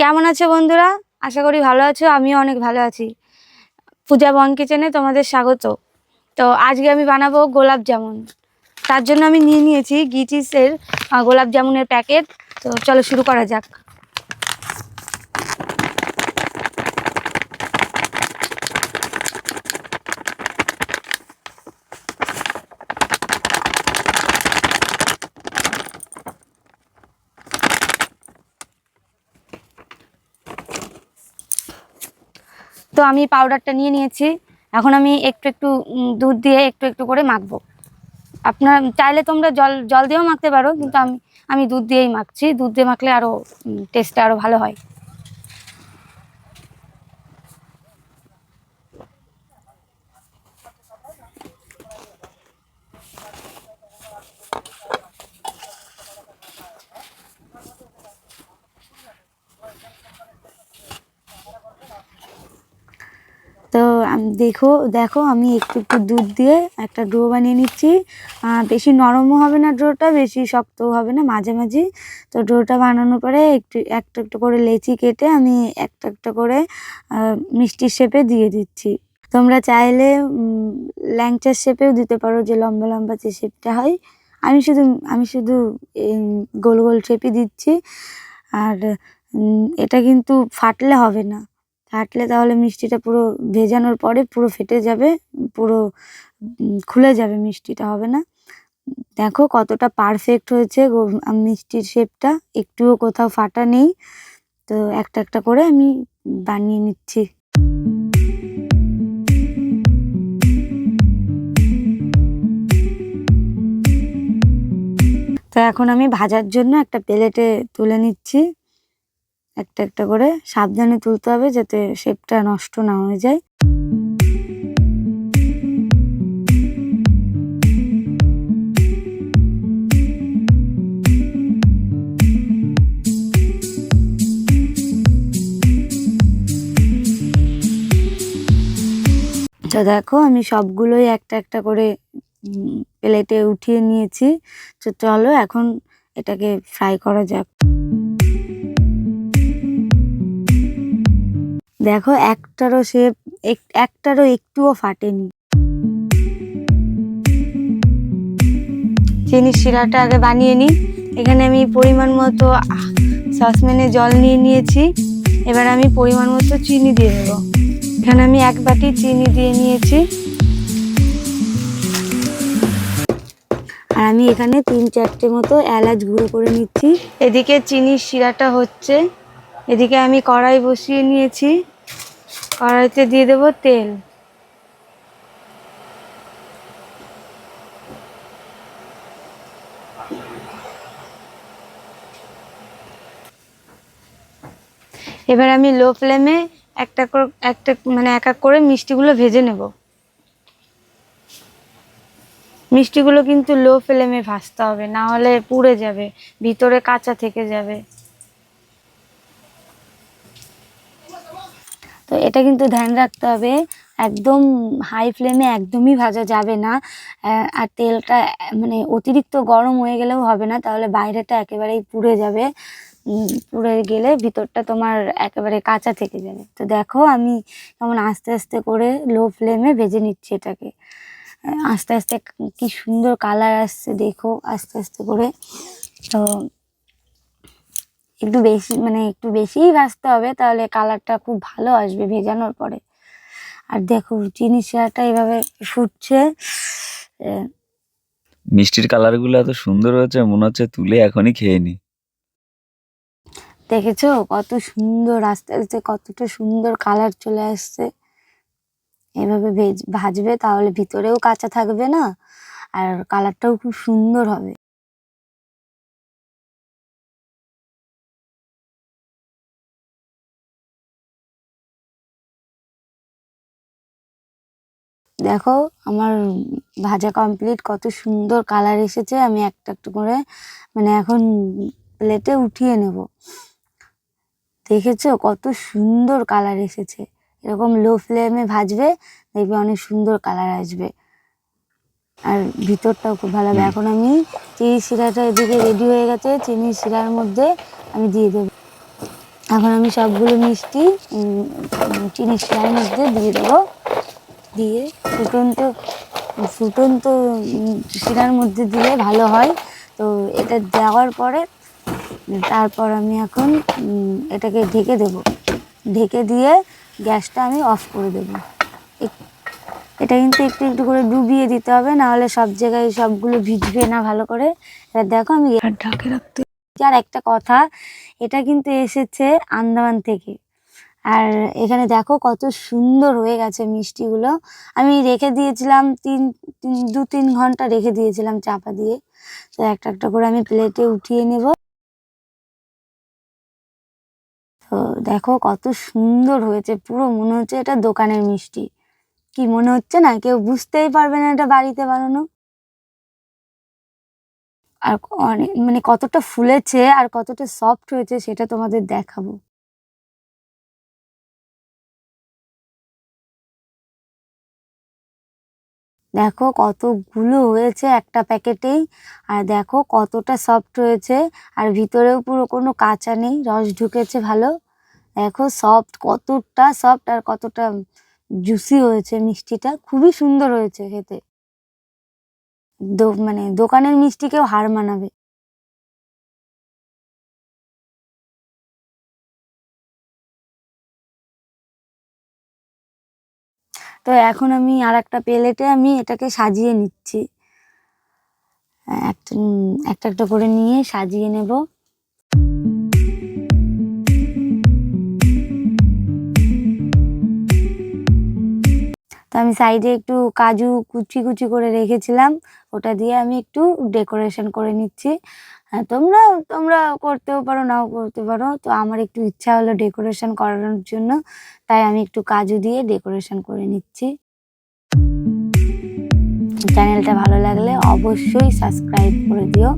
কেমন আছো বন্ধুরা? আশা করি ভালো আছো। আমিও অনেক ভালো আছি। পূজা বং কিচেনে তোমাদের স্বাগত। তো আজকে আমি বানাবো গোলাপ জামুন। তার জন্য আমি নিয়ে নিয়েছি গিচিসের গোলাপ জামুনের প্যাকেট। তো চলো শুরু করা যাক। তো আমি পাউডারটা নিয়ে নিয়েছি। এখন আমি একটু একটু দুধ দিয়ে একটু একটু করে মাখবো। আপনার চাইলে তোমরা জল জল দিয়েও মাখতে পারো, কিন্তু আমি দুধ দিয়েই মাখছি। দুধ দিয়ে মাখলে আরও টেস্টটা আরও ভালো হয়। তো দেখো দেখো আমি একটু একটু দুধ দিয়ে একটা ডো বানিয়ে নিচ্ছি। বেশি নরমও হবে না ডোটা, বেশি শক্তও হবে না, মাঝামাঝি। তো ডোটা বানানোর পরে একটু একটা একটা করে লেচি কেটে আমি একটা একটা করে মিষ্টির শেপে দিয়ে দিচ্ছি। তোমরা চাইলে ল্যাংচার শেপেও দিতে পারো, যে লম্বা লম্বা যে শেপটা হয়। আমি শুধু গোল গোল শেপই দিচ্ছি। আর এটা কিন্তু ফাটলে হবে না। ফাটলে তাহলে মিষ্টিটা পুরো ভেজানোর পরে পুরো ফেটে যাবে, পুরো খুলে যাবে, মিষ্টিটা হবে না। দেখো কতটা পারফেক্ট হয়েছে মিষ্টির শেপটা, একটুও কোথাও ফাটা নেই। তো একটা একটা করে আমি বানিয়ে নিচ্ছি। তো এখন আমি ভাজার জন্য একটা প্লেটে তুলে নিচ্ছি। একটা একটা করে সাবধানে তুলতে হবে, যাতে শেপটা নষ্ট না হয়ে যায়। তো দেখো আমি সবগুলোই একটা একটা করে প্লেটে উঠিয়ে নিয়েছি। তো চলো এখন এটাকে ফ্রাই করা যাক। দেখো একটারও একটুও ফাটেনি। চিনির শিরাটা আগে বানিয়ে নিই। এখানে আমি পরিমাণ মতো সসপ্যানে জল নিয়ে নিয়েছি। এবার আমি পরিমাণ মতো চিনি দিয়ে দেবো। এখানে আমি 1 বাটি চিনি দিয়ে নিয়েছি। আর আমি এখানে 3-4টে মতো এলাচ গুঁড়ো করে নিচ্ছি। এদিকে চিনির শিরাটা হচ্ছে, এদিকে আমি কড়াই বসিয়ে নিয়েছি। কড়াইতে দিয়ে দেবো তেল। এবার আমি লো ফ্লেমে একটা এক এক করে মিষ্টিগুলো ভেজে নেব। মিষ্টিগুলো কিন্তু লো ফ্লেমে ভাজতে হবে, না হলে পুড়ে যাবে, ভিতরে কাঁচা থেকে যাবে। তো এটা কিন্তু ধ্যান রাখতে হবে, একদম হাই ফ্লেমে একদমই ভাজা যাবে না। আর তেলটা মানে অতিরিক্ত গরম হয়ে গেলেও হবে না, তাহলে বাইরেটা একেবারেই পুড়ে যাবে। পুড়ে গেলে ভিতরটা তোমার একেবারে কাঁচা থেকে যাবে। তো দেখো আমি কেমন আস্তে আস্তে করে লো ফ্লেমে ভেজে নিচ্ছি এটাকে। আস্তে আস্তে কি সুন্দর কালার আসছে দেখো, আস্তে আস্তে করে। তো একটু বেশিই ভাজতে হবে, তাহলে কালারটা খুব ভালো আসবে ভেজানোর পরে। আর দেখো চিনির শিরাটা এভাবে ফুটছে। মিষ্টির কালারগুলো এত সুন্দর হয়েছে, মনে হচ্ছে তুলে এখনই খেয়ে নি। দেখেছো কত সুন্দর, আস্তে আস্তে কতটা সুন্দর কালার চলে আসছে। এভাবে ভাজবে, তাহলে ভিতরেও কাঁচা থাকবে না, আর কালারটাও খুব সুন্দর হবে। দেখো আমার ভাজা কমপ্লিট, কত সুন্দর কালার এসেছে। আমি একটা একটু করে এখন প্লেটে উঠিয়ে নেব। দেখেছো কত সুন্দর কালার এসেছে। এরকম লো ফ্লেমে ভাজবে, দেখবে অনেক সুন্দর কালার আসবে, আর ভিতরটাও খুব ভালো হবে। এখন আমি চিনি শিরাটা এদিকে রেডি হয়ে গেছে, চিনি শিরার মধ্যে আমি দিয়ে দেব। এখন আমি সবগুলো মিষ্টি চিনির শিরার মধ্যে দিয়ে দেবো। দিয়ে ফুটন্ত শিরার মধ্যে দিলে ভালো হয়। তো এটা দেওয়ার পরে তারপর আমি এখন এটাকে ঢেকে দেব। ঢেকে দিয়ে গ্যাসটা আমি অফ করে দেবো। এটা কিন্তু একটু একটু করে ডুবিয়ে দিতে হবে, নাহলে সব জায়গায় সবগুলো ভিজবে না ভালো করে। এবার দেখো আমি ঢাকে রাখতে। আর একটা কথা, এটা কিন্তু এসেছে আন্দামান থেকে। আর এখানে দেখো কত সুন্দর হয়ে গেছে মিষ্টিগুলো। আমি রেখে দিয়েছিলাম 2-3 ঘন্টা রেখে দিয়েছিলাম চাপা দিয়ে। তো একটা একটা করে আমি প্লেটে উঠিয়ে নেব। তো দেখো কত সুন্দর হয়েছে, পুরো মনে হচ্ছে এটা দোকানের মিষ্টি। কি মনে হচ্ছে না? কেউ বুঝতেই পারবে না এটা বাড়িতে বানানো। আর অনেক মানে কতটা ফুলেছে আর কতটা সফট হয়েছে সেটা তোমাদের দেখাবো। দেখো কতগুলো হয়েছে একটা প্যাকেটেই। আর দেখো কতটা সফট হয়েছে, আর ভিতরেও পুরো কোনো কাঁচা নেই, রস ঢুকেছে ভালো। দেখো সফট, কতটা সফট আর কতটা জুসি হয়েছে মিষ্টিটা, খুবই সুন্দর হয়েছে খেতে। মানে দোকানের মিষ্টিকেও হার মানাবে। তো এখন আমি আর একটা প্লেটে আমি এটাকে সাজিয়ে নিচ্ছি। একটা একটা একটা করে নিয়ে সাজিয়ে নেব। তো আমি সাইডে একটু কাজু কুচি কুচি করে রেখেছিলাম, ওটা দিয়ে আমি একটু ডেকোরেশন করে নিচ্ছি। তোমরা তোমরা করতেও পারো, নাও করতে পারো। তো আমার একটু ইচ্ছা হলো ডেকোরেশন করানোর জন্য, তাই আমি একটু কাজু দিয়ে ডেকোরেশন করে নিচ্ছি। চ্যানেলটা ভালো লাগলে অবশ্যই সাবস্ক্রাইব করে দিও।